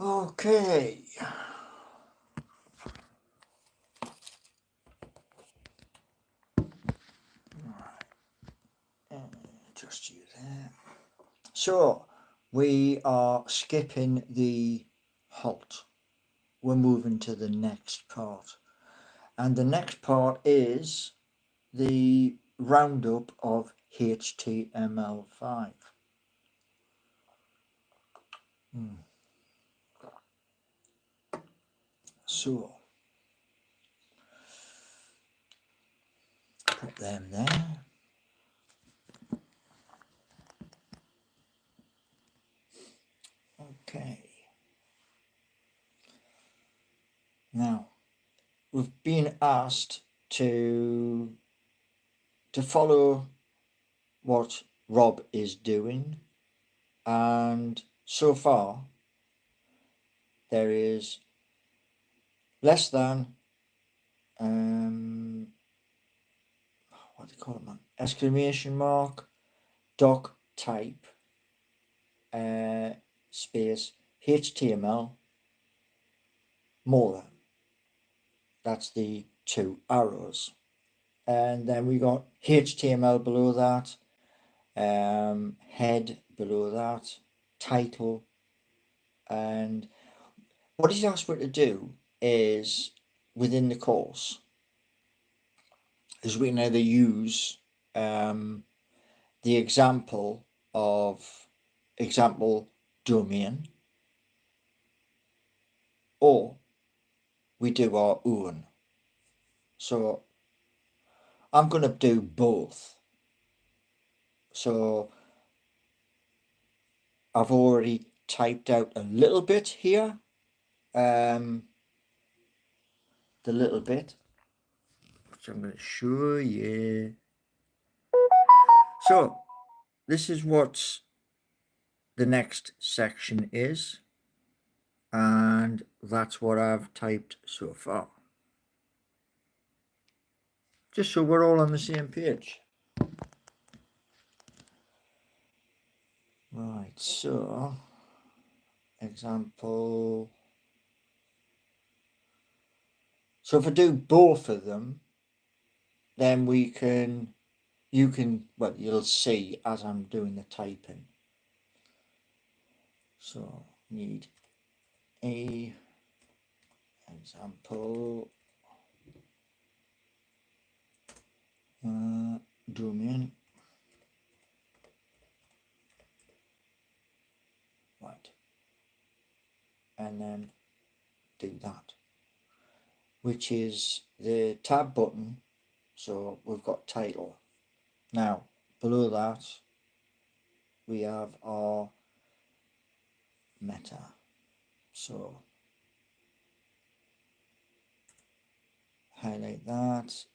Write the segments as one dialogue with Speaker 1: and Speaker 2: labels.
Speaker 1: Okay. Just you there. So we are skipping the halt. We're moving to the next part. And the next part is the roundup of HTML5. So put them there. Okay. Now we've been asked to follow what Rob is doing, and so far there is less than what do you call it, man? Exclamation mark, doc type, space, HTML, more than. That's the two arrows. And then we got HTML below that, head below that, title. And what he's asked me to do is, within the course, is we can either use the example domain, or we do our own. So I'm going to do both. So I've already typed out a little bit here. The little bit, which I'm going to show you. So this is what the next section is, and that's what I've typed so far. Just so we're all on the same page. Right, so example. So if I do both of them, then you'll see as I'm doing the typing. So need a example domain. Right. And then do that, which is the tab button. So we've got title. Now below that we have our meta. So highlight that.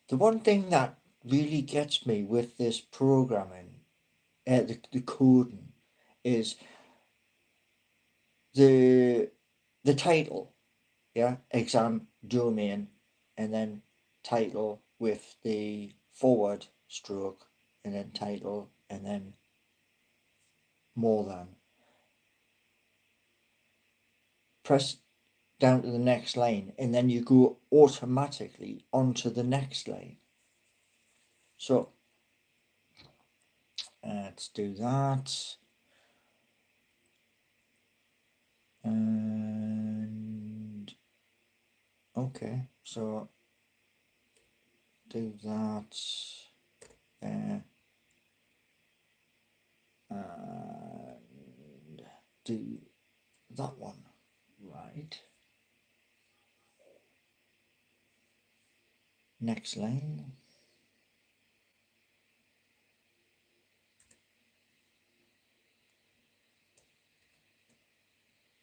Speaker 1: The one thing that really gets me with this programming, the coding, is the title. Yeah, exam domain, and then title with the forward stroke, and then title, and then more than. Press down to the next line, and then you go automatically onto the next line. So let's do that. And okay, so do that there, and do that one, right? Next line.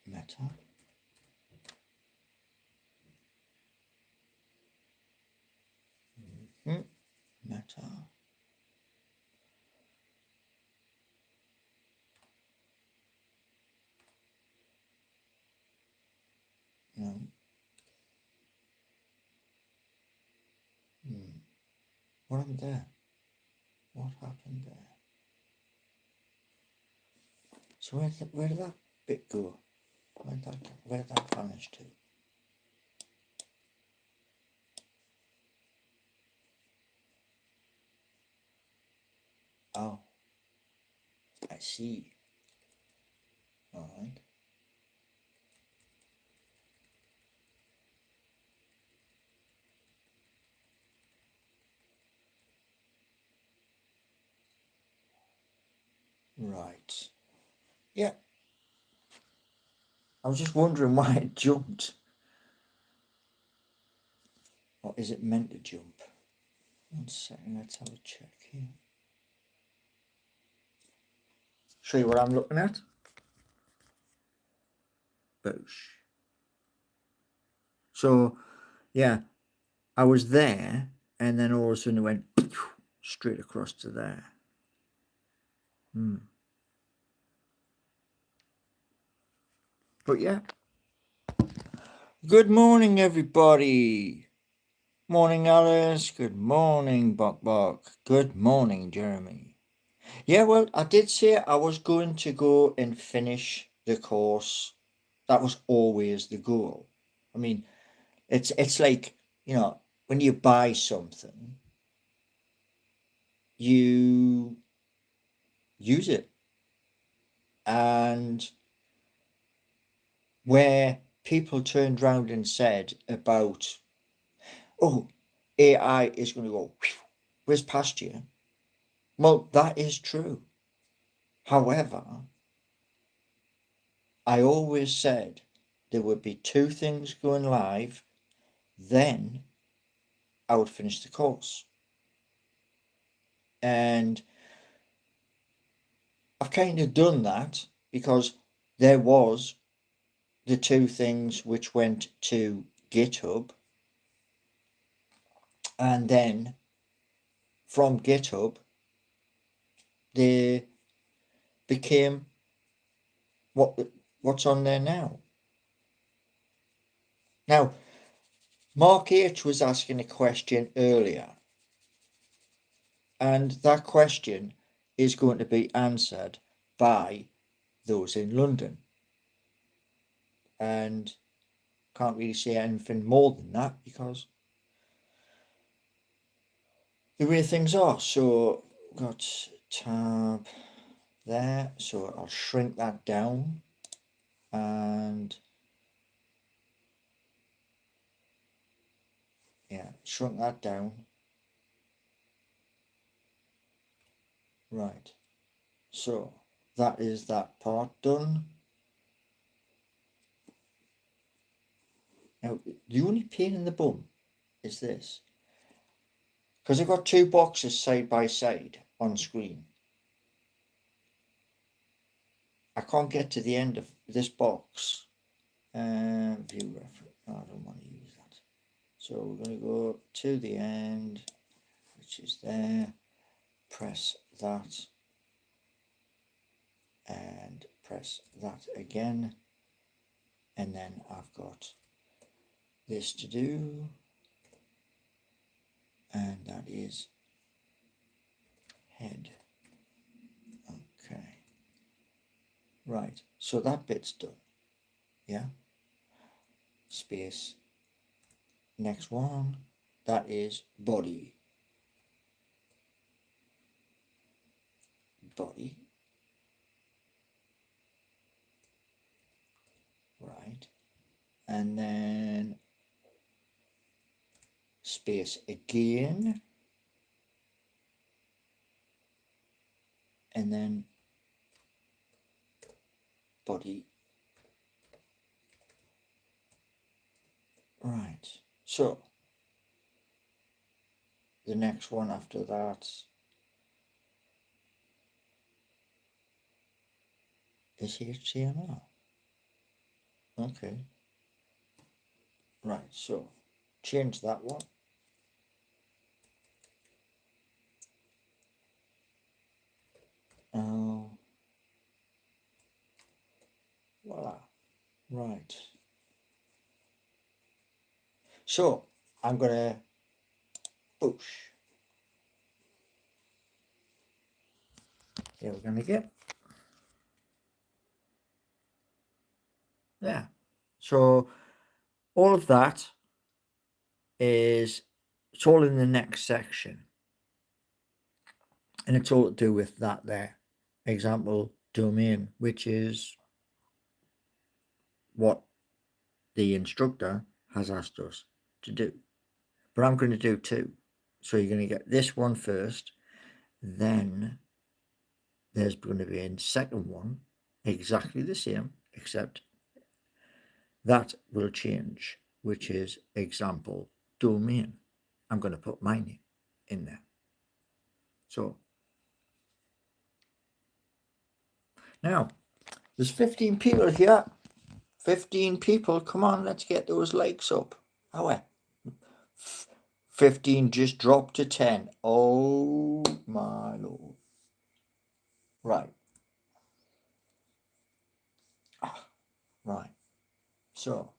Speaker 1: Meta. Meta. No. What happened there? What happened there? So where did that bit go? Where did that vanish to? Oh, I see. All right. Right. Yeah. I was just wondering why it jumped. Or is it meant to jump? 1 second, let's have a check here. Show you what I'm looking at. Boosh. So, yeah, I was there, and then all of a sudden it went straight across to there. But yeah. Good morning, everybody. Morning, Alice. Good morning, Bok Bok. Good morning, Jeremy. Yeah, well, I did say I was going to go and finish the course. That was always the goal. I mean, it's like, when you buy something, you use it. And where people turned around and said about, oh, AI is going to go whiz past you. Well, that is true. However, I always said there would be 2 things going live, then I would finish the course. And I've kind of done that because there was the 2 things which went to GitHub, and then from GitHub they became what's on there now. Now, Mark H was asking a question earlier, and that question is going to be answered by those in London. And can't really say anything more than that because the way things are. So got tab there, so I'll shrink that down and yeah, shrunk that down. Right, so that is that part done. Now the only pain in the bum is this, because I've got 2 boxes side by side on screen. I can't get to the end of this box. View reference. I don't want to use that. So we're going to go to the end, which is there. Press that and press that again, and then I've got this to do, and that is head. Okay, right, so that bit's done. Yeah, space. Next one, that is body. Body. Right, and then space again, and then body. Right, so the next one after that is HTML. Okay, right, so change that one. Voila. Right. So I'm gonna push. Here we're going to get. Yeah. So all of that is, it's all in the next section. And it's all to do with that there. Example domain, which is what the instructor has asked us to do. But I'm going to do two. So you're going to get this one first, then there's going to be a second one, exactly the same, except that will change, which is example domain. I'm going to put my name in there. So now there's 15 people here. 15 people. Come on, let's get those likes up. Oh, 15 just dropped to 10. Oh my lord. Right. Right. So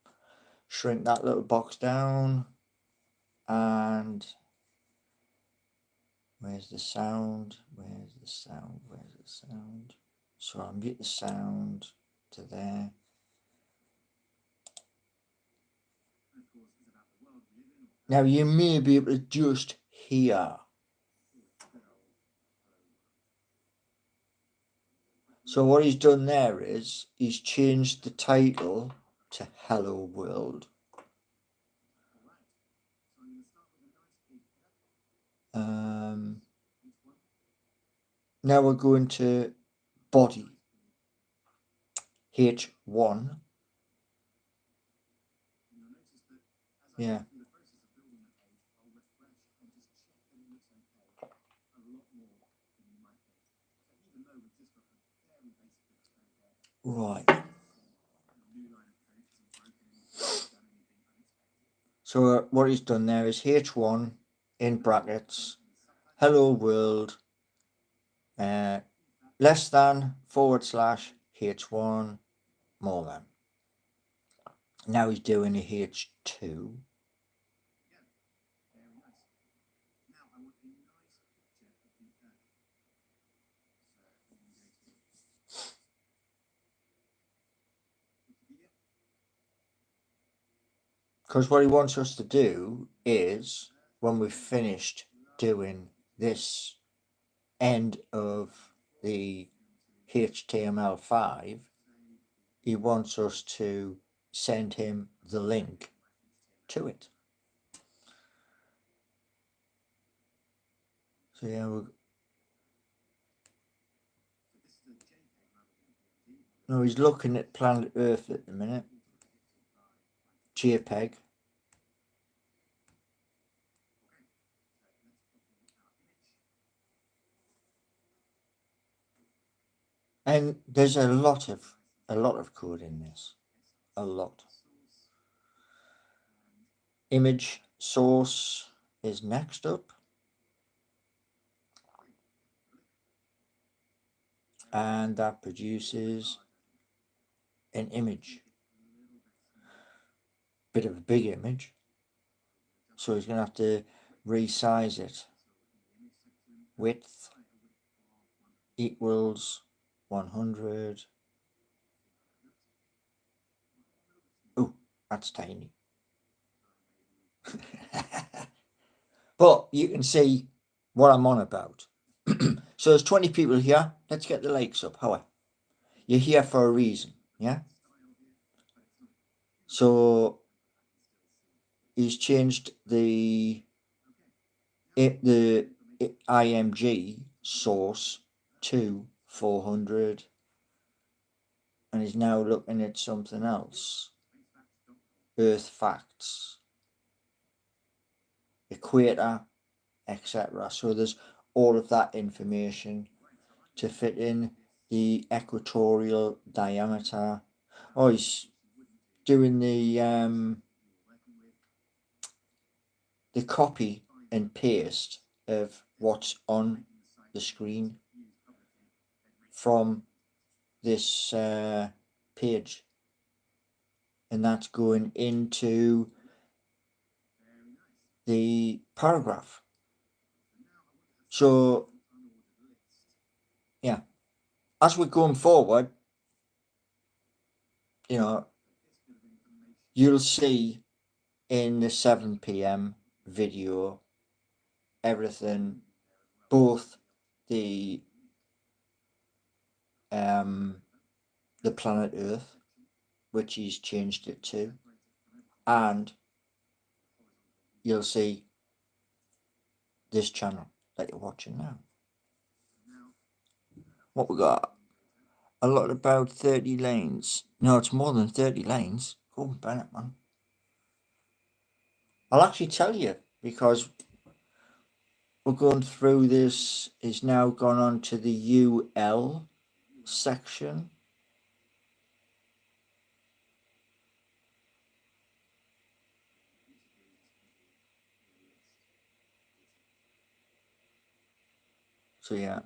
Speaker 1: shrink that little box down, and where's the sound? Where's the sound? Where's the sound? So I'll mute the sound to there. Now you may be able to just hear. So what he's done there is he's changed the title to Hello World. Now we're going to body. H1. Yeah. Right. So what he's done there is H1 in brackets, hello world, less than / H1 more than. Now he's doing a H2. Because what he wants us to do is, when we've finished doing this end of the HTML5, he wants us to send him the link to it. So yeah, no, he's looking at planet Earth at the minute. JPEG. And there's a lot of code in this. A lot. Image source is next up. And that produces an image. Bit of a big image. So he's going to have to resize it. Width equals 100. Oh, that's tiny. But you can see what I'm on about. So there's 20 people here. Let's get the likes up. How? You're here for a reason, yeah? So he's changed the IMG source to 400, and he's now looking at something else. Earth facts, equator, etc. So there's all of that information to fit in the equatorial diameter. Oh, he's doing the copy and paste of what's on the screen from this page, and that's going into the paragraph. So yeah, as we're going forward, you know, you'll see in the 7 p.m. video everything, both the planet Earth, which he's changed it to, and you'll see this channel that you're watching now. What we got? A lot, about 30 lanes. No, it's more than 30 lanes. Oh, Bennett, man. I'll actually tell you, because we're going through this. Is now gone on to the UL section. So yeah,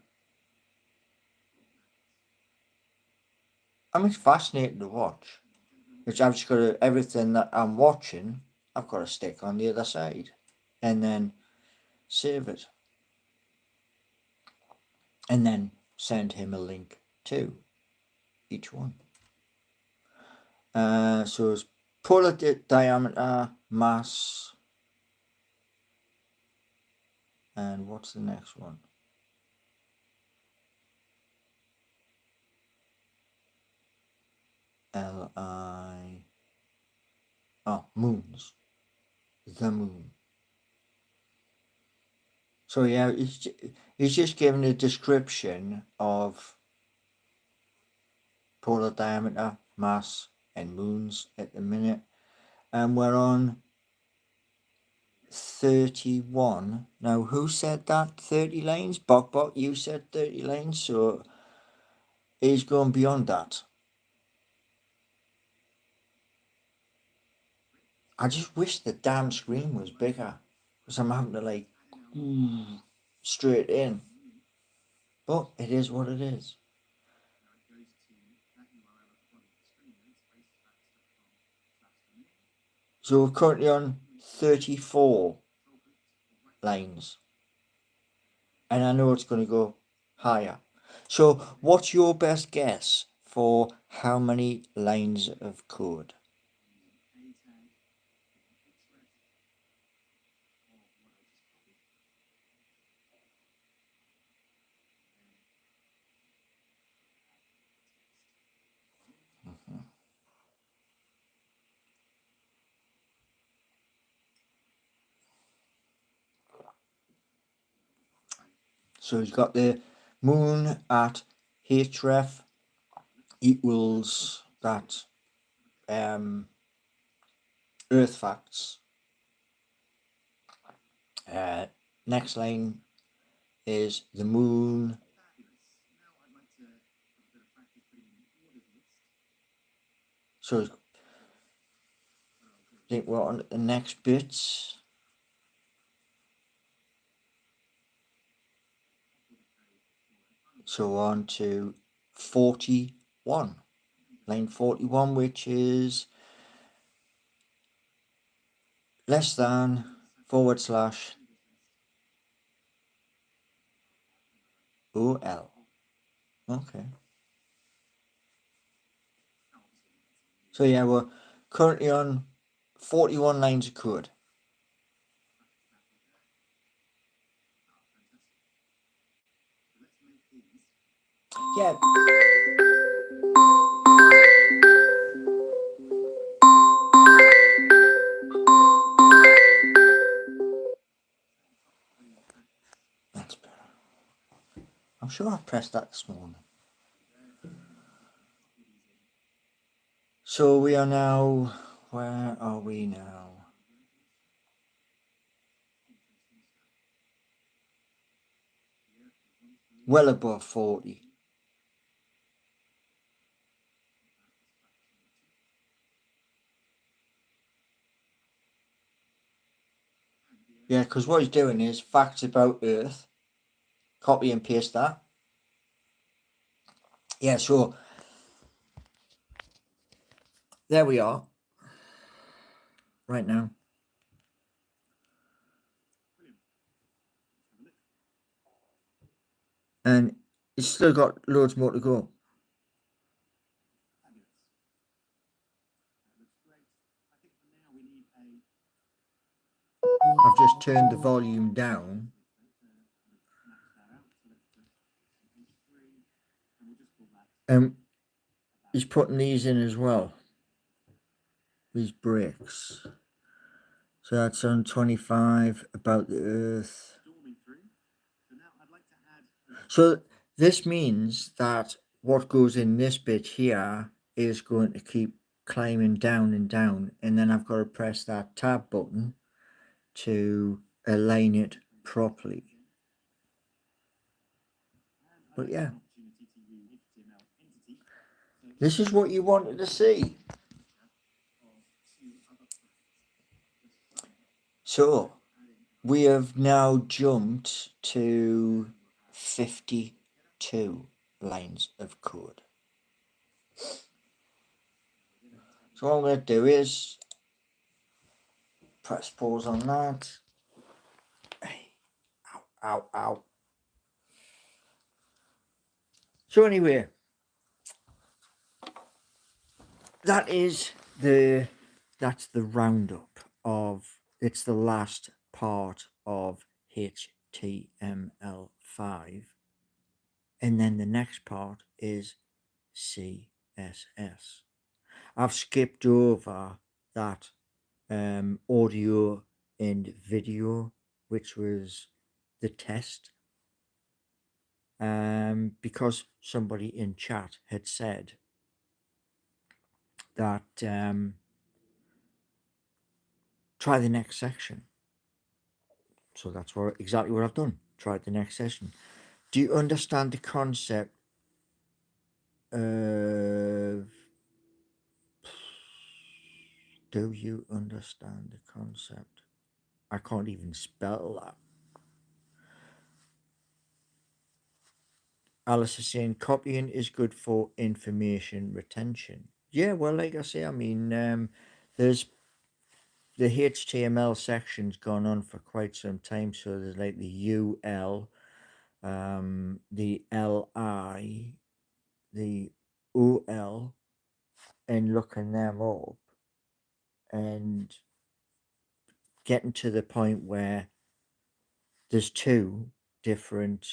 Speaker 1: I mean, it's fascinating to watch. Which I've just got to, everything that I'm watching, I've got to stick on the other side, and then save it, and then send him a link to each one. So it's polar diameter, mass, and what's the next one? Li. Oh, moons. The moon. So yeah, he's just giving a description of polar diameter, mass, and moons at the minute, and we're on 31. Now, who said that? 30 lanes? Bok, you said 30 lanes, so he's going beyond that. I just wish the damn screen was bigger, because I'm having to like straight in. But it is what it is. So we're currently on 34 lanes. And I know it's going to go higher. So what's your best guess for how many lines of code? So he's got the moon at href equals that Earth facts. Next line is the moon. So I think we're on the next bits. So on to 41. Line 41, which is less than / OL. Okay. So yeah, we're currently on 41 lines of code. Yeah. That's better. I'm sure I pressed that this morning. So we are now, where are we now? Well above 40. Yeah, because what he's doing is facts about Earth. Copy and paste that. Yeah, so there we are. Right now. And It's still got loads more to go. I've just turned the volume down. And he's putting these in as well. These bricks. So that's on 25, about the Earth. So this means that what goes in this bit here is going to keep climbing down and down, and then I've got to press that tab button to align it properly. But yeah, this is what you wanted to see. So we have now jumped to 52 lines of code. So all I'm going to do is press pause on that. Ow, ow, ow. So anyway, that's the roundup of, it's the last part of HTML5, and then the next part is CSS. I've skipped over that audio and video, which was the test, because somebody in chat had said that try the next section. So that's exactly what I've done. Tried the next session. Do you understand the concept of... Do you understand the concept? I can't even spell that. Alice is saying copying is good for information retention. Yeah, well, like I say, I mean, there's the HTML section's gone on for quite some time. So there's like the UL, the LI, the OL, and looking them up and getting to the point where there's two different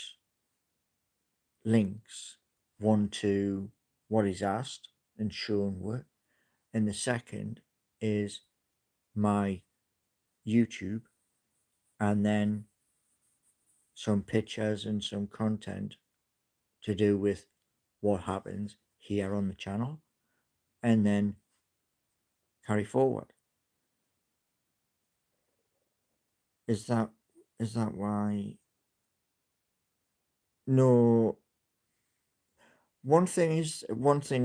Speaker 1: links, one to what is asked and shown what, and the second is my YouTube, and then some pictures and some content to do with what happens here on the channel, and then carry forward. Is that why? No. One thing is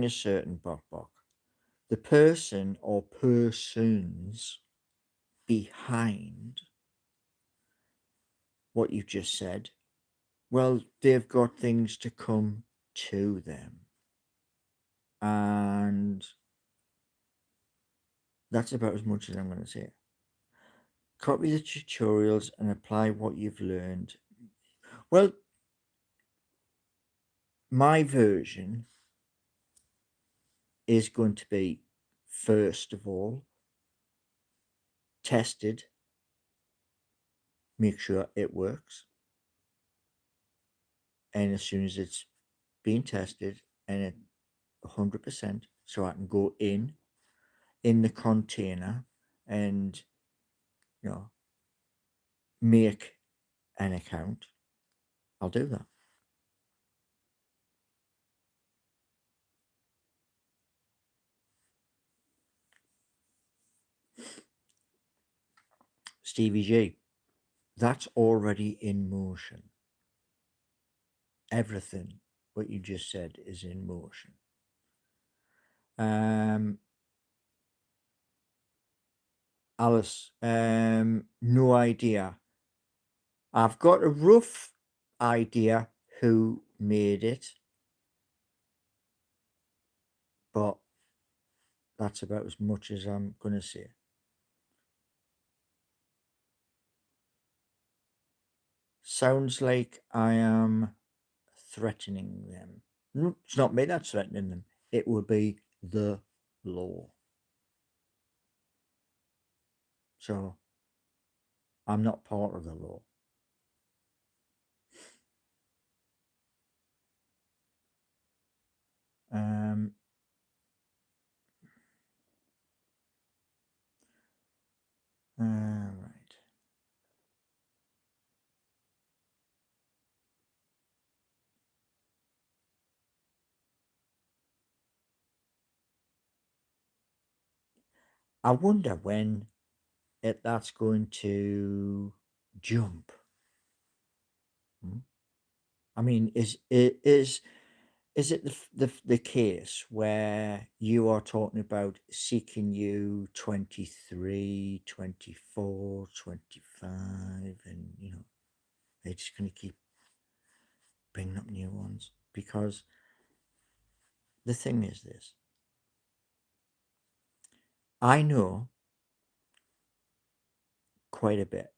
Speaker 1: certain, Bok. The person or persons behind what you just said, well, they've got things to come to them. And that's about as much as I'm going to say. Copy the tutorials and apply what you've learned. Well, my version is going to be, first of all, tested, make sure it works. And as soon as it's been tested and at 100%, so I can go in the container and, you know, make an account, I'll do that. Stevie G, that's already in motion. Everything what you just said is in motion. Alice, no idea. I've got a rough idea who made it, but that's about as much as I'm going to say. Sounds like I am threatening them. It's not me that's threatening them. It would be the law. So I'm not part of the law. Um, right. I wonder when that's going to jump. I mean, is it the case where you are talking about seeking you 23, 24, 25, and they're just going to keep bringing up new ones? Because the thing is this, I know quite a bit,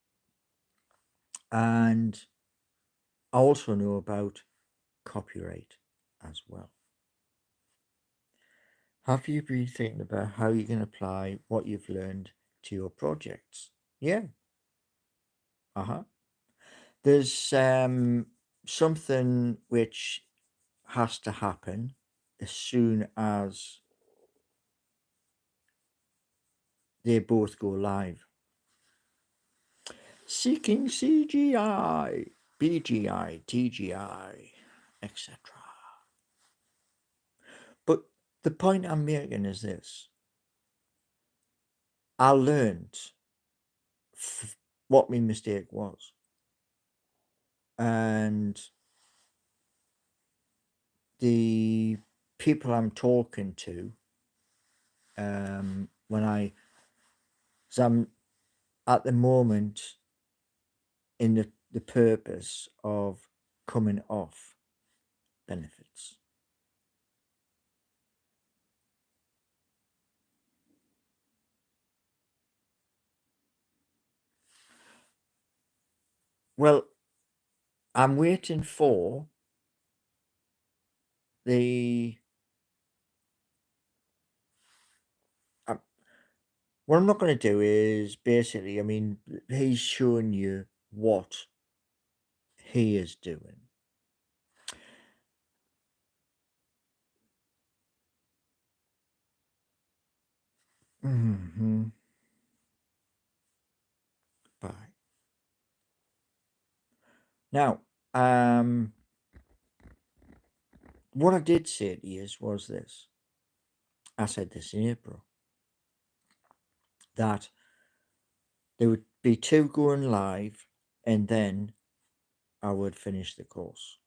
Speaker 1: and I also know about copyright as well. Have you been thinking about how you can apply what you've learned to your projects? Yeah. Uh-huh. There's something which has to happen as soon as they both go live. Seeking CGI, BGI, TGI, etc. But the point I'm making is this. I learned what my mistake was. And the people I'm talking to, so I'm at the moment in the purpose of coming off benefits. Well, I'm waiting for the. Uh, what I'm not going to do is basically, I mean, he's showing you what he is doing. Mm-hmm. Bye. Now, what I did say to you was this. I said this in April, that there would be 2 going live and then I would finish the course.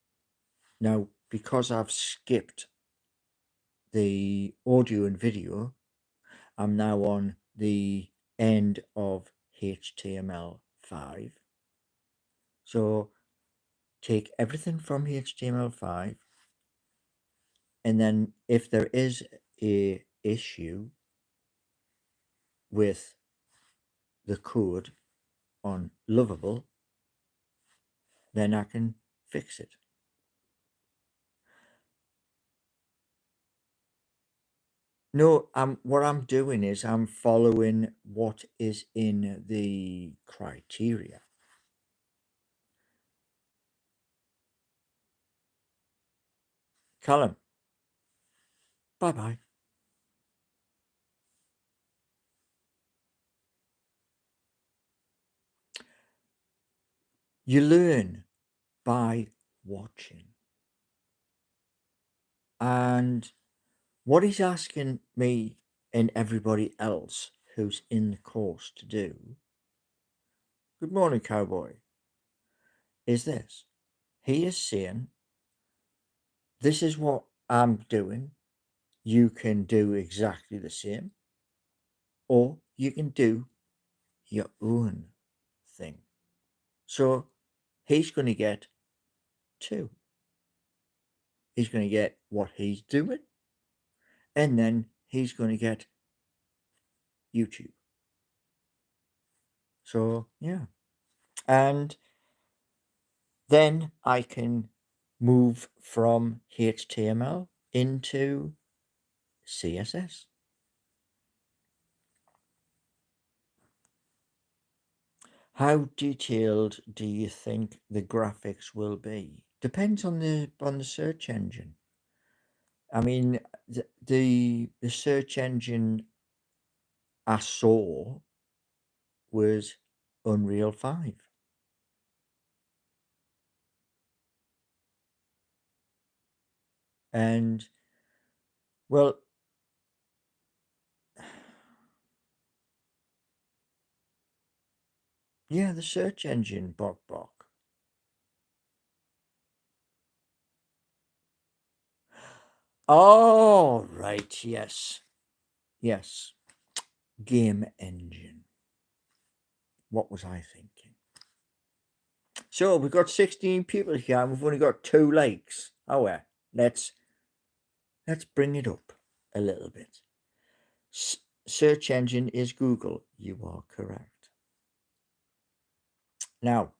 Speaker 1: Now, because I've skipped the audio and video, I'm now on the end of HTML5. So take everything from HTML5, and then if there is a issue with the code on Lovable, then I can fix it. No, what I'm doing is I'm following what is in the criteria. Callum, bye-bye. You learn by watching. And what he's asking me and everybody else who's in the course to do, good morning, cowboy, is this. He is saying, this is what I'm doing. You can do exactly the same, or you can do your own thing. So he's going to get 2. He's going to get what he's doing, and then he's going to get YouTube. So, yeah. And then I can move from HTML into CSS. How detailed do you think the graphics will be? Depends on the search engine. I mean, the search engine I saw was Unreal 5. And well, yeah, the search engine Bok. Oh, right, yes. Yes. Game engine. What was I thinking? So we've got 16 people here and we've only got 2 likes. Oh well, let's bring it up a little bit. Search engine is Google. You are correct. Now,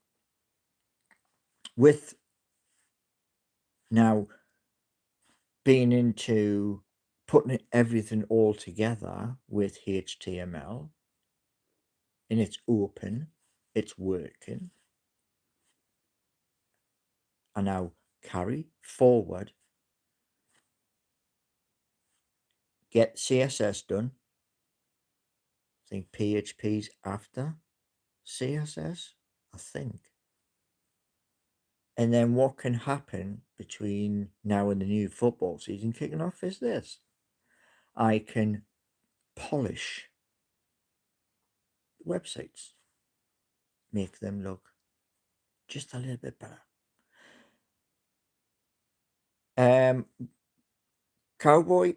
Speaker 1: with now being into putting everything all together with HTML, and it's open, it's working. And now carry forward, get CSS done. I think PHP's after CSS, I think. And then what can happen between now and the new football season kicking off is this. I can polish websites, make them look just a little bit better. Cowboy,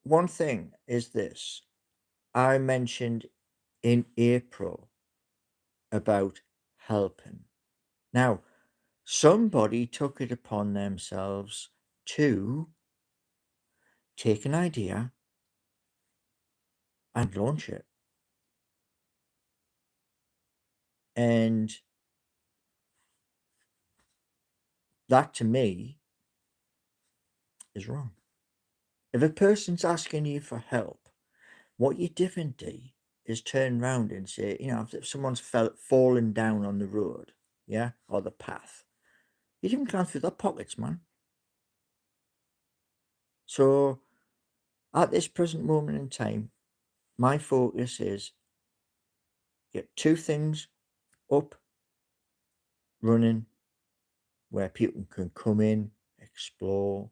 Speaker 1: one thing is this. I mentioned in April about helping. Now, somebody took it upon themselves to take an idea and launch it. And that to me is wrong. If a person's asking you for help, what you didn't do is turn around and say, if someone's fallen down on the road, yeah, or the path, you didn't go through their pockets, man. So at this present moment in time, my focus is get 2 things up, running, where people can come in, explore,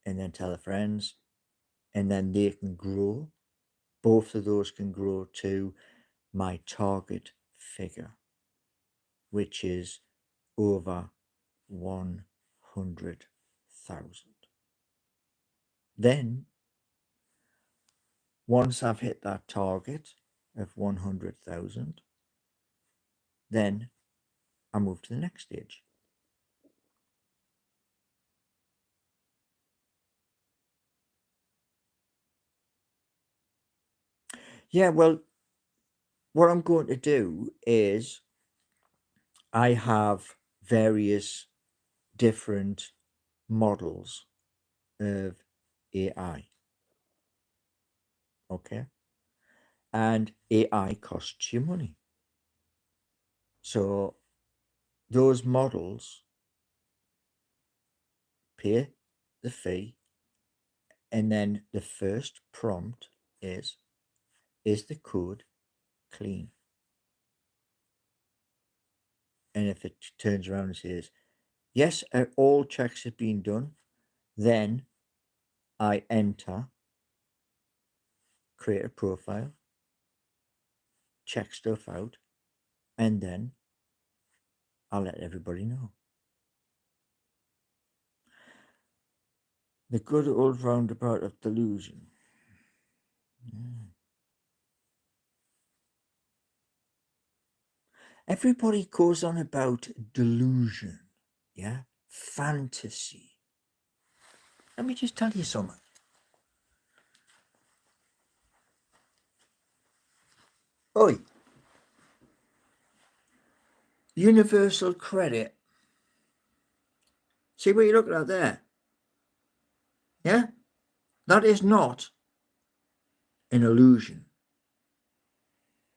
Speaker 1: and then tell their friends, and then they can grow. Both of those can grow to my target figure, which is over 100,000. Then, once I've hit that target of 100,000, then I move to the next stage. Yeah, well, what I'm going to do is I have various different models of AI. Okay. And AI costs you money. So those models pay the fee, and then the first prompt is the code clean? And if it turns around and says, yes, all checks have been done, then I enter, create a profile, check stuff out, and then I'll let everybody know. The good old roundabout of delusion. Yeah. Everybody goes on about delusion, yeah, fantasy. Let me just tell you something. Oi, universal credit See what you're looking at there? Yeah? That is not an illusion.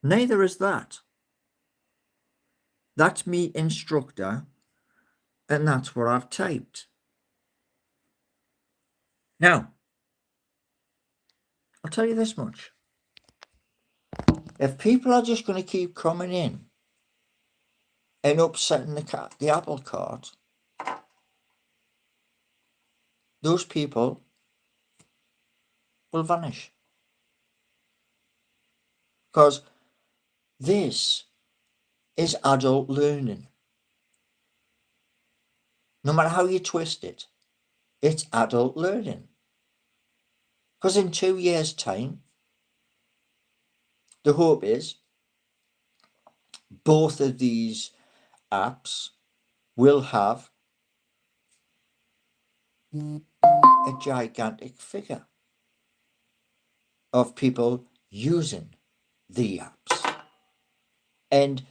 Speaker 1: Neither is that. That's me, instructor, and that's what I've typed. Now, I'll tell you this much. If people are just going to keep coming in and upsetting the apple cart, those people will vanish. Because this is adult learning. No matter how you twist it, it's adult learning. Because in 2 years' time, the hope is both of these apps will have a gigantic figure of people using the apps. And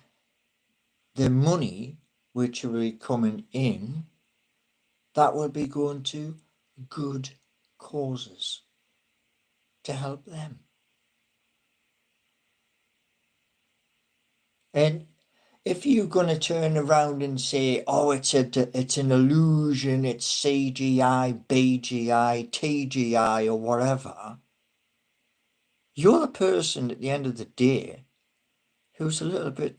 Speaker 1: the money which will be coming in, that will be going to good causes to help them. And if you're going to turn around and say, oh, it's an illusion, it's CGI, BGI, TGI, or whatever, you're the person at the end of the day who's a little bit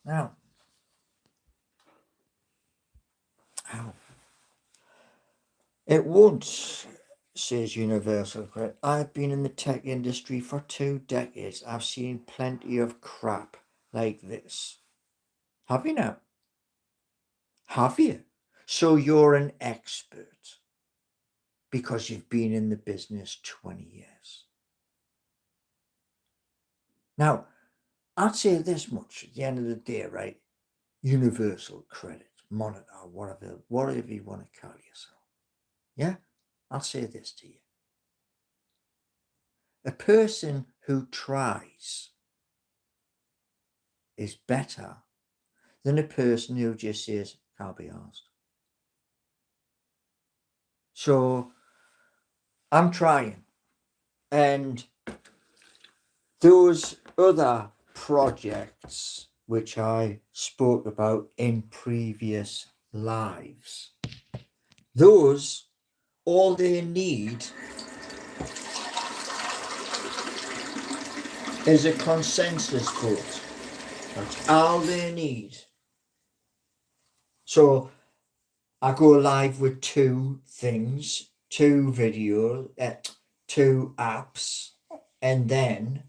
Speaker 1: now. Ow. It won't, says Universal Credit. I've been in the tech industry for 2 decades. I've seen plenty of crap like this. Have you now? Have you? So you're an expert because you've been in the business 20 years. Now, I'd say this much at the end of the day, right? Universal Credit, Monitor, whatever you want to call yourself. Yeah? I'll say this to you. A person who tries is better than a person who just says, can't be asked. So I'm trying. And those other projects which I spoke about in previous lives, those, all they need is a consensus vote. That's all they need. So I go live with 2 things, 2 videos, 2 apps, and then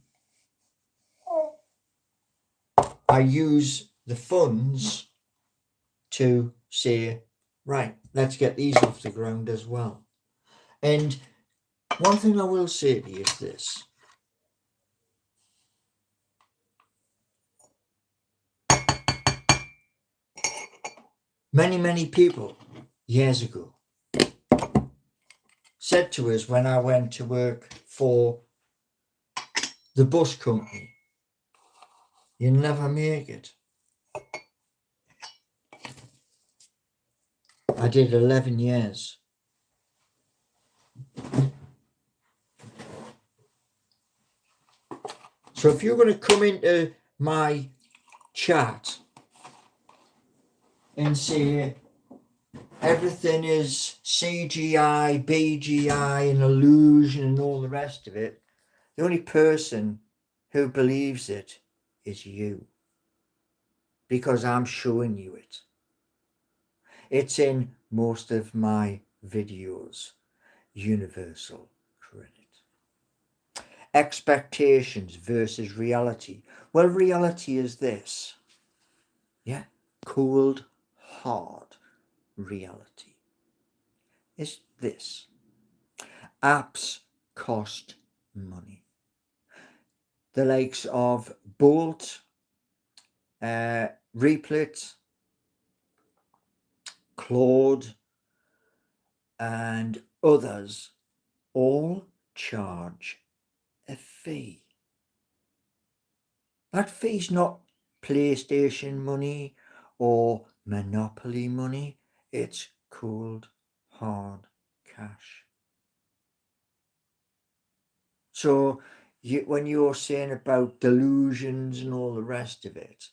Speaker 1: I use the funds to say, right, let's get these off the ground as well. And one thing I will say to you is this. Many people years ago said to us when I went to work for the bus company, you never make it. I did 11 years. So if you're going to come into my chat and say everything is CGI, BGI, and illusion and all the rest of it, the only person who believes it is you. Because I'm showing you it. It's in most of my videos. Universal Credit. Expectations versus reality. Well, reality is this. Yeah, cold, hard reality. It's this. Apps cost money. The likes of Bolt, Replit, Claude, and others all charge a fee. That fee's not PlayStation money or Monopoly money. It's cold, hard cash. So when you're saying about delusions and all the rest of it,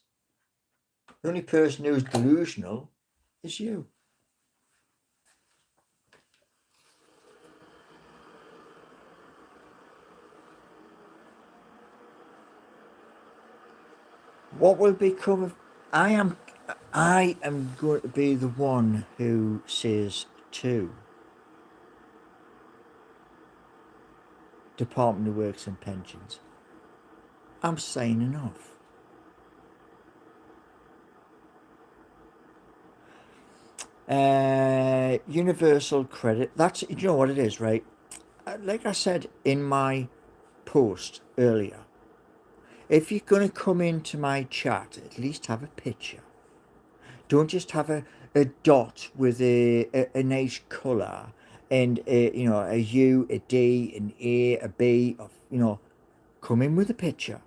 Speaker 1: the only person who's delusional is you. What will become of I am going to be the one who says to Department of Works and Pensions, I'm signing off. Universal credit. That's, you know what it is, right? Like I said in my post earlier, if you're going to come into my chat, at least have a picture. Don't just have a dot with a nice colour and a U, a D, an A, a B. Come in with a picture.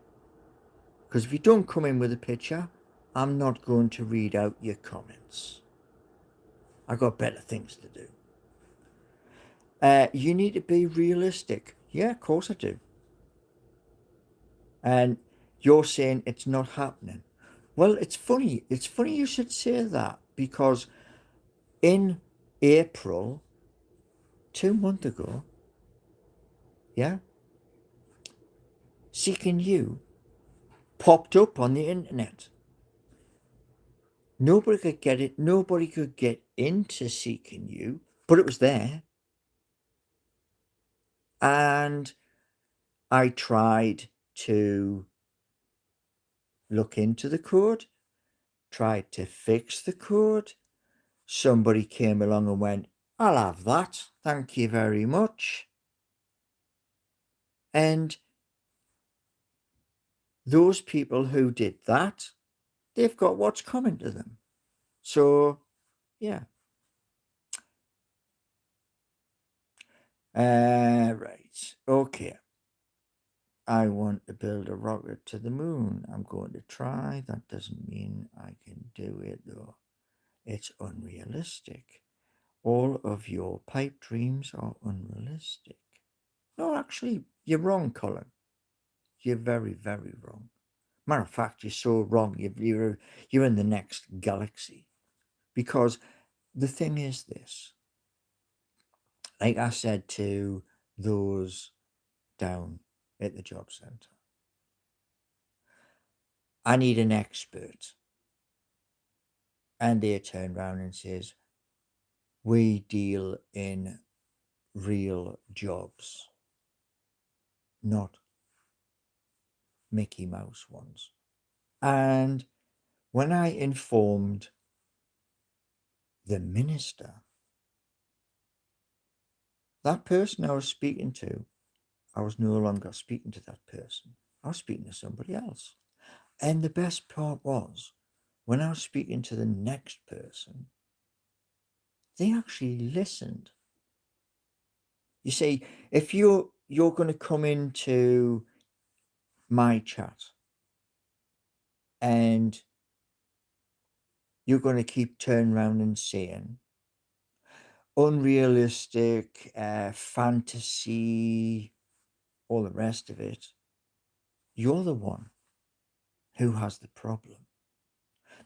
Speaker 1: Because if you don't come in with a picture, I'm not going to read out your comments. I've got better things to do. You need to be realistic. Yeah, of course I do. And you're saying it's not happening. Well, it's funny. It's funny you should say that because in April, 2 months ago, yeah, Seeking You popped up on the internet. Nobody could get it. Nobody could get into Seeking You, but it was there. And I tried to look into the code, tried to fix the code. Somebody came along and went, I'll have that. Thank you very much. And those people who did that, they've got what's coming to them. So, yeah. Right. Okay. I want to build a rocket to the moon. I'm going to try. That doesn't mean I can do it, though. It's unrealistic. All of your pipe dreams are unrealistic. No, actually, you're wrong, Colin. You're very, very wrong. Matter of fact, you're so wrong. You're in the next galaxy. Because the thing is this, like I said to those down at the job centre, I need an expert. And they turn around and says, we deal in real jobs, not Mickey Mouse ones. And when I informed the minister, that person I was speaking to, I was no longer speaking to that person. I was speaking to somebody else. And the best part was, when I was speaking to the next person, they actually listened. You see, if you're going to come into my chat and you're going to keep turning around and saying unrealistic, fantasy, all the rest of it, you're the one who has the problem.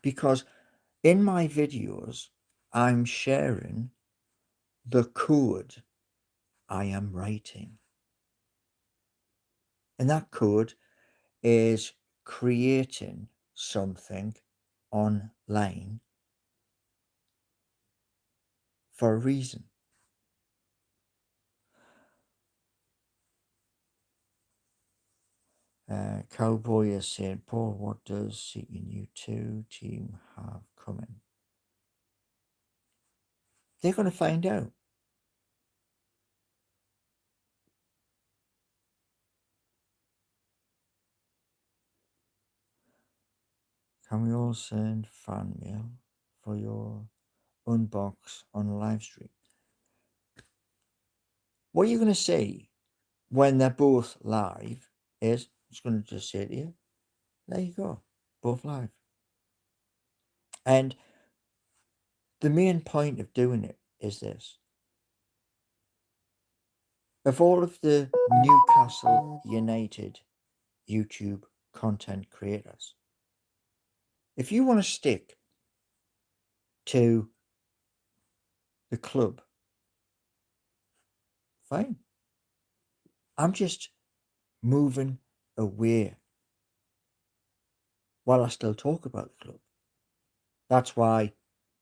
Speaker 1: Because in my videos, I'm sharing the code I am writing. And that code is creating something online for a reason. Cowboy is saying, Paul, what does Seeking You 2 team have coming? They're going to find out. Can we all send fan mail for your unbox on a live stream? What you're going to see when they're both live is, I'm just going to just say to you, there you go. both live. And the main point of doing it is this. Of all of the Newcastle United YouTube content creators, if you want to stick to the club, fine. I'm just moving away while I still talk about the club. That's why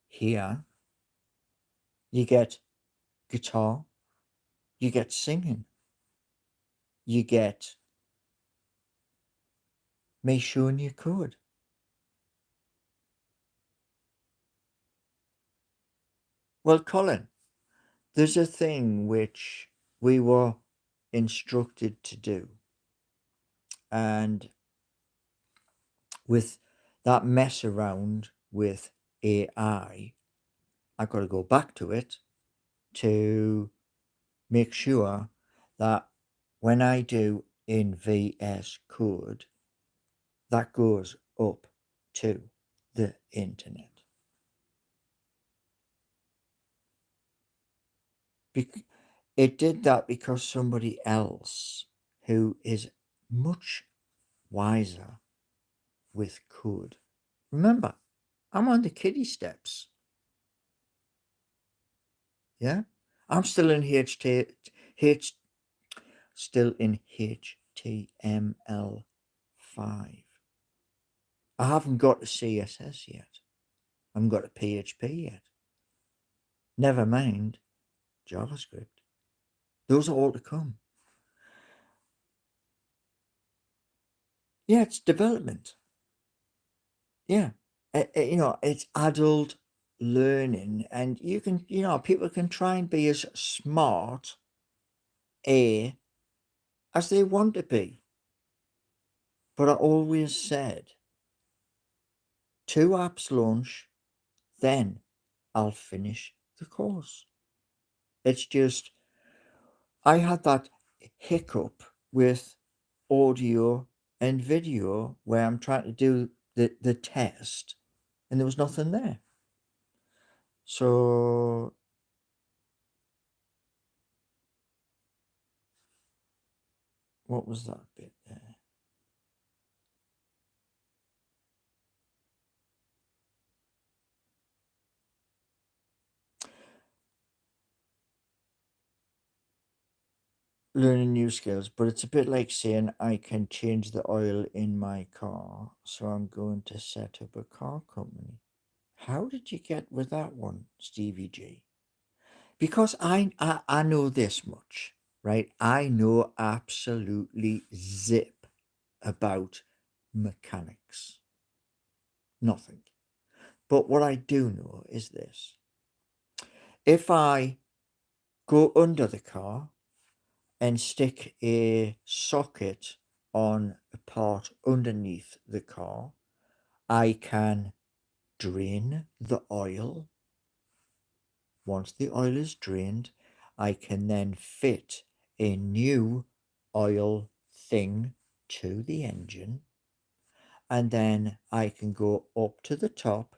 Speaker 1: here you get guitar, you get singing, you get me showing you code. Well, Colin, there's a thing which we were instructed to do, and with that mess around with AI, I've got to go back to it to make sure that when I do in VS Code, that goes up to the internet. It did that because somebody else who is much wiser with code. Remember, I'm on the kiddie steps. Yeah, I'm still in still in HTML5. I haven't got to CSS yet. I haven't got to PHP yet. Never mind JavaScript. Those are all to come. Yeah, it's development. Yeah, it's adult learning, and you can, people can try and be as smart as they want to be. But I always said, 2 apps launch, then I'll finish the course. It's just, I had that hiccup with audio and video where I'm trying to do the test and there was nothing there. So what was that bit there? Learning new skills, but it's a bit like saying I can change the oil in my car, so I'm going to set up a car company. How did you get with that one, Stevie G? Because I know this much, right? I know absolutely zip about mechanics. Nothing. But what I do know is this. If I go under the car and stick a socket on a part underneath the car, I can drain the oil. Once the oil is drained, I can then fit a new oil thing to the engine, and then I can go up to the top,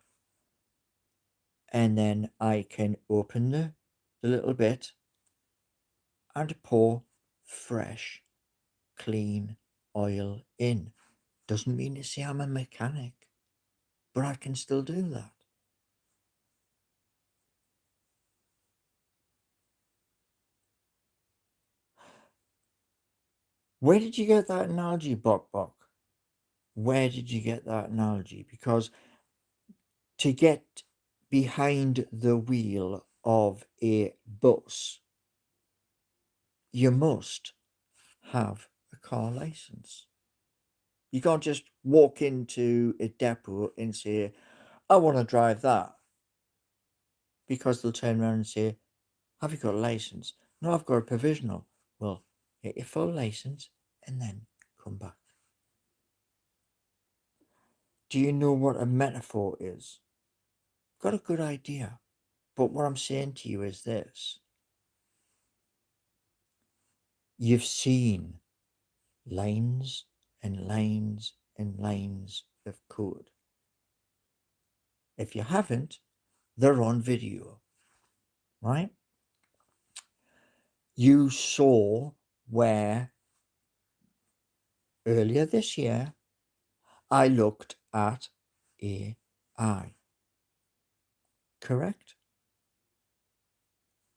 Speaker 1: and then I can open the little bit and pour fresh, clean oil in. Doesn't mean to say I'm a mechanic, but I can still do that. Where did you get that analogy, Bok Bok? Where did you get that analogy? Because to get behind the wheel of a bus, you must have a car license. You can't just walk into a depot and say, I want to drive that. Because they'll turn around and say, have you got a license? No, I've got a provisional. Well, get your full license and then come back. Do you know what a metaphor is? Got a good idea. But what I'm saying to you is this. You've seen lines and lines and lines of code. If you haven't, they're on video, right? You saw where earlier this year I looked at AI, correct?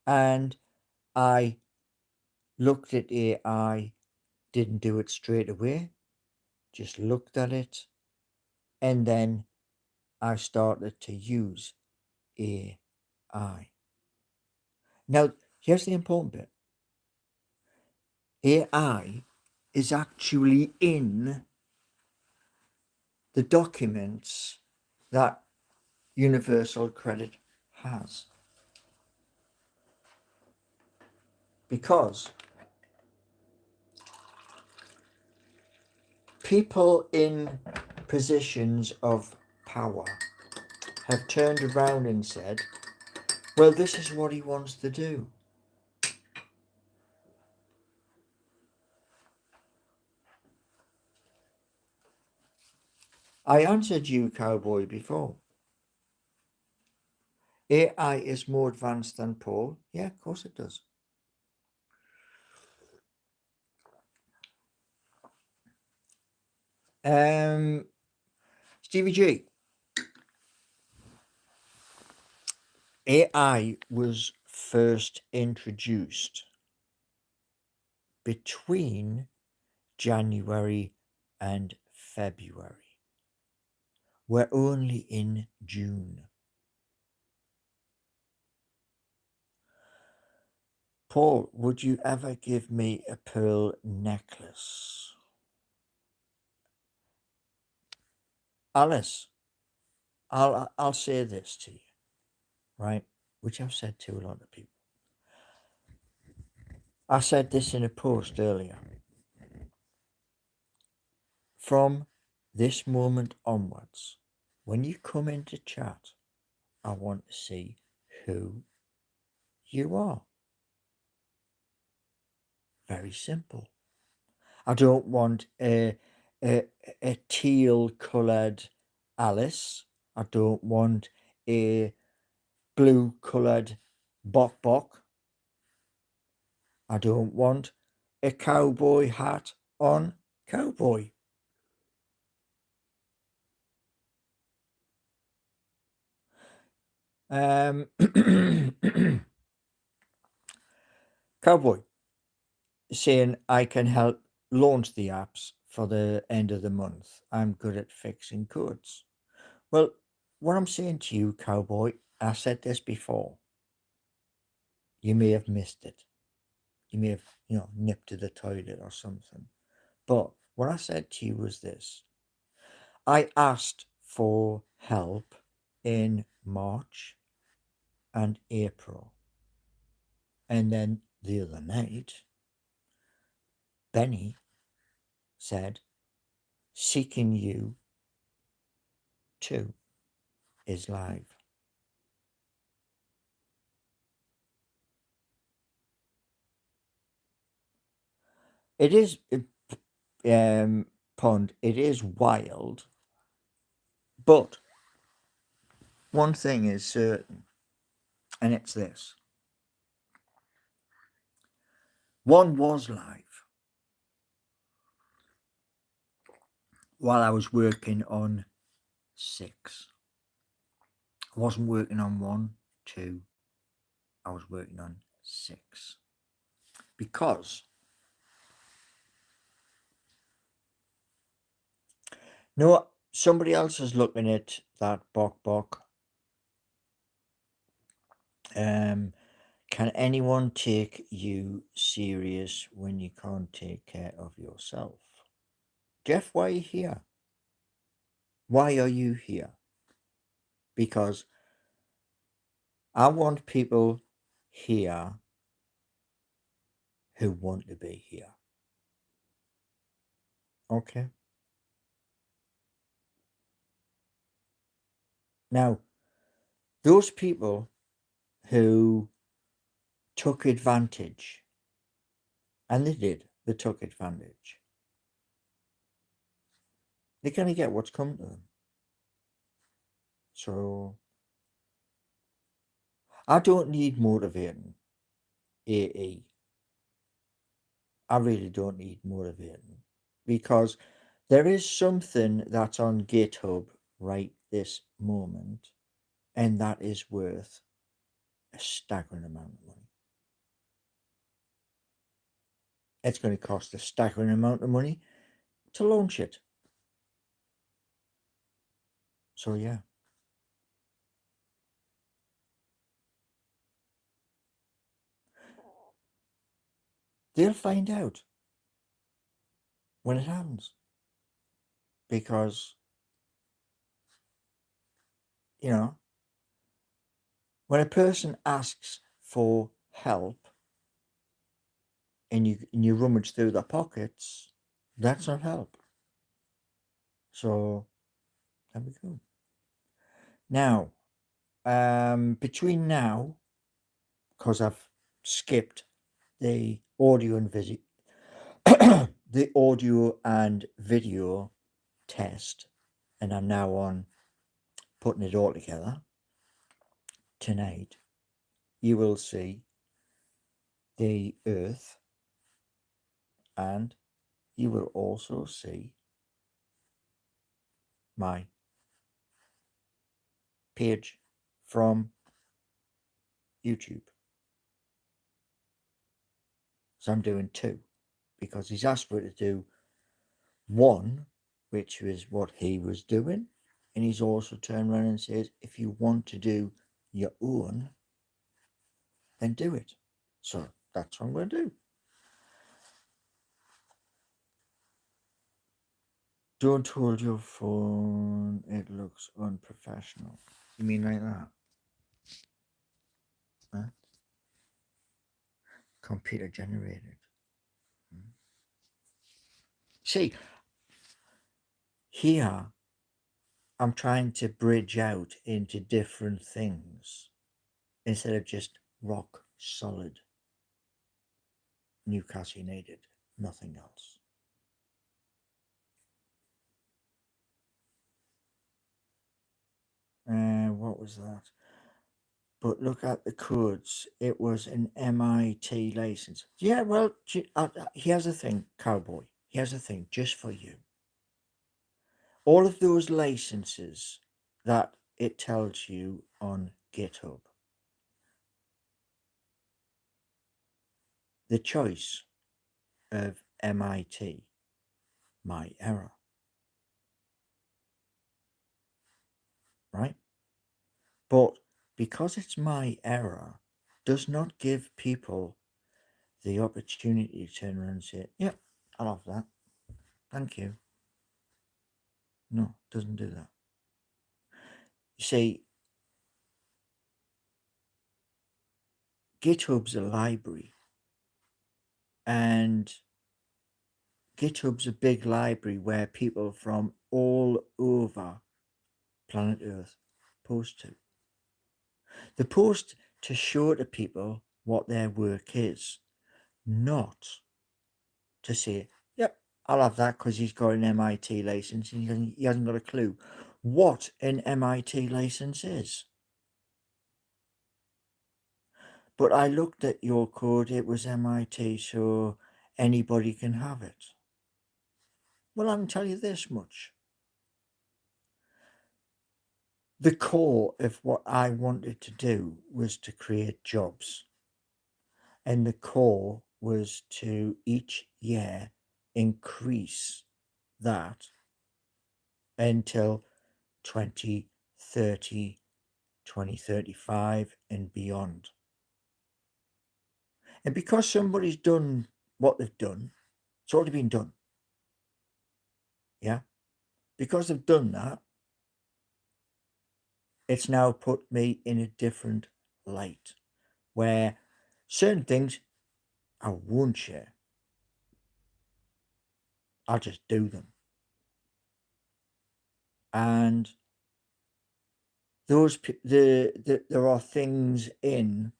Speaker 1: And I looked at AI, didn't do it straight away, just looked at it, and then I started to use AI. Now, here's the important bit. AI is actually in the documents that Universal Credit has. Because people in positions of power have turned around and said, well, this is what he wants to do. I answered you, cowboy, before. AI is more advanced than Paul. Yeah, of course it does. Stevie G. AI was first introduced between January and February. We're only in June. Paul, would you ever give me a pearl necklace? Alice, I'll say this to you, right? Which I've said to a lot of people. I said this in a post earlier. From this moment onwards, when you come into chat, I want to see who you are. Very simple. I don't want a teal coloured Alice. I don't want a blue coloured Bok Bok. I don't want a cowboy hat on cowboy. Cowboy saying I can help launch the apps for the end of the month. I'm good at fixing codes. Well, what I'm saying to you, cowboy, I said this before. You may have missed it. You may have, nipped to the toilet or something. But what I said to you was this. I asked for help in March and April. And then the other night, Benny said, Seeking You 2 is live. It is, Pond, it is wild, but one thing is certain, and it's this. One was live while I was working on 6. I wasn't working on 1, 2. I was working on 6. Because no, somebody else is looking at that Bok Bok. Can anyone take you serious when you can't take care of yourself? Jeff, why are you here? Why are you here? Because I want people here who want to be here. Okay? Now, those people who took advantage, and they took advantage. they're going to get what's come to them. So I don't need motivating AE. I really don't need motivating, because there is something that's on GitHub right this moment, and that is worth a staggering amount of money. It's going to cost a staggering amount of money to launch it. So yeah. They'll find out when it happens. Because, you know, when a person asks for help and you rummage through their pockets, that's not help. So there we go. Now, between now, because I've skipped the audio and video, the audio and video test, and I'm now on putting it all together. Tonight, you will see the Earth, and you will also see my page from YouTube. So I'm doing two, because he's asked me to do one, which was what he was doing, and he's also turned around and says, if you want to do your own, then do it. So that's what I'm going to do. Don't hold your phone, it looks unprofessional. You mean like that? Huh? Computer generated. See, here I'm trying to bridge out into different things instead of just rock solid Newcastle United, nothing else. What was that? But look at the codes. It was an MIT license. Yeah, well, here's the thing, cowboy. Here's the thing, just for you. All of those licenses that it tells you on GitHub, the choice of MIT, my error, right? But because it's my error, does not give people the opportunity to turn around and say, yep, I'll have that. Thank you. No, doesn't do that. You see, GitHub's a library, and GitHub's a big library where people from all over planet Earth post to. They post to show to people what their work is, not to say, yep, I'll have that because he's got an MIT license and he hasn't got a clue what an MIT license is. But I looked at your code, it was MIT, so anybody can have it. Well, I can tell you this much. The core of what I wanted to do was to create jobs. And the core was to each year increase that until 2030, 2035 and beyond. And because somebody's done what they've done, it's already been done. Yeah. Because they've done that, it's now put me in a different light where certain things I won't share. I'll just do them. And those there are things in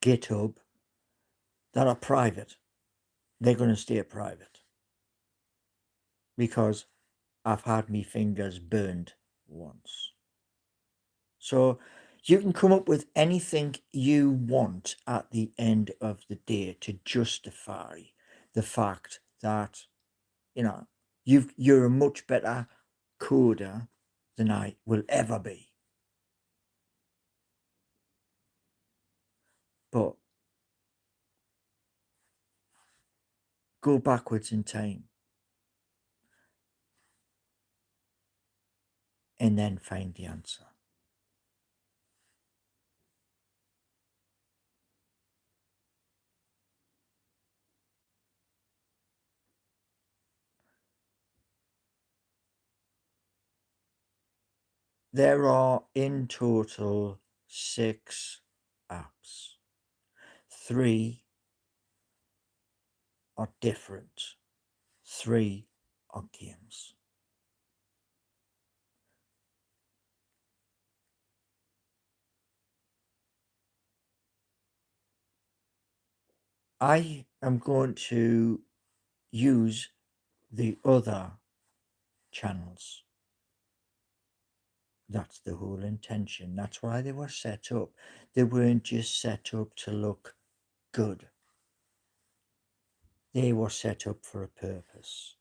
Speaker 1: GitHub that are private. They're going to stay private because I've had me fingers burned once. So you can come up with anything you want at the end of the day to justify the fact that, you know, you're a much better coder than I will ever be. But go backwards in time and then find the answer. There are in total 6 apps. 3 are different. 3 are games. I am going to use the other channels. That's the whole intention. That's why they were set up. They weren't just set up to look good. They were set up for a purpose.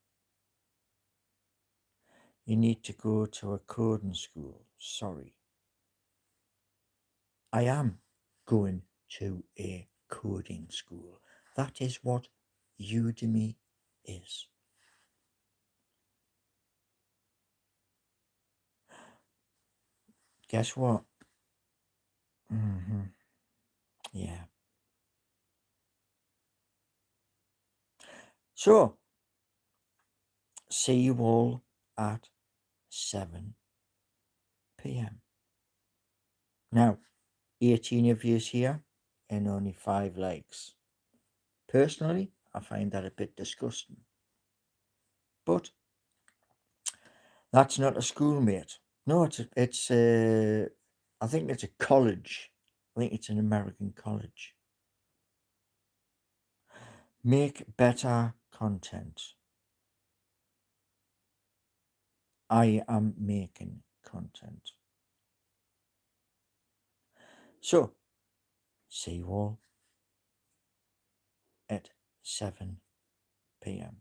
Speaker 1: You need to go to a coding school. Sorry. I am going to a coding school. That is what Udemy is. Guess what? Yeah. So, see you all at 7 p.m. Now, 18 of you here and only 5 likes. Personally, I find that a bit disgusting. But that's not a schoolmate. No, I think it's a college. I think it's an American college. Make better content. I am making content. So, see you all at 7 p.m.